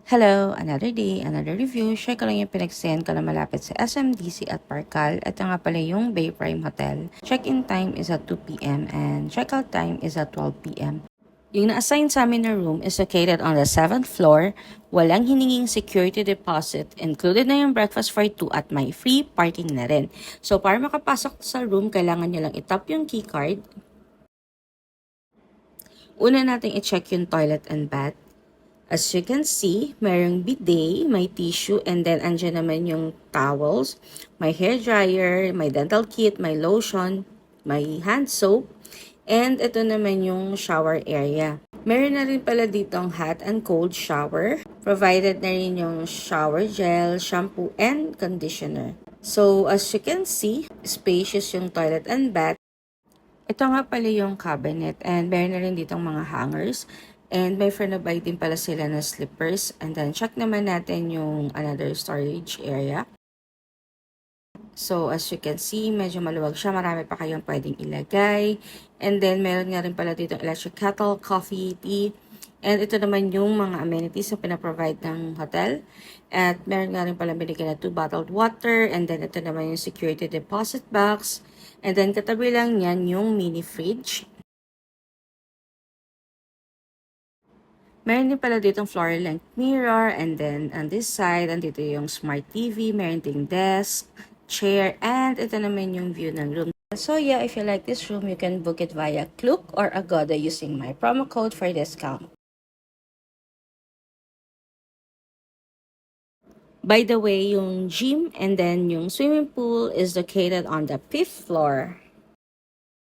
Hello! Another day, another review. Share ko lang yung pinagsayan ko na malapit sa SMDC at Parkal. Ito nga pala yung Bay Prime Hotel. Check-in time is at 2 p.m. and check-out time is at 12 p.m. Yung na-assign sa amin na room is located on the 7th floor. Walang hininging security deposit. Included na yung breakfast for 2 at may free parking na rin. So para makapasok sa room, kailangan nyo lang itap yung keycard. Una nating i-check yung toilet and bath. As you can see, mayroong bidet, may tissue, and then andyan naman yung towels, may hair dryer, may dental kit, may lotion, may hand soap, and ito naman yung shower area. Meron na rin pala ditong hot and cold shower. Provided na rin yung shower gel, shampoo, and conditioner. So, as you can see, spacious yung toilet and bath. Ito nga pala yung cabinet and meron na rin ditong mga hangers. And may Frenabite din pala sila na slippers. And then check naman natin yung another storage area. So as you can see, medyo maluwag siya. Marami pa kayong pwedeng ilagay. And then meron nga rin pala ditong electric kettle, coffee, tea. And ito naman yung mga amenities na pinaprovide ng hotel. At meron nga rin pala binigyan na 2 bottled water. And then ito naman yung security deposit box. And then katabi lang yan yung mini fridge. Meron din pala ditong floor-length mirror, and then on this side, andito yung smart TV, meron ding desk, chair, and ito naman yung view ng room. So yeah, if you like this room, you can book it via Klook or Agoda using my promo code for discount. By the way, yung gym and then yung swimming pool is located on the 5th floor.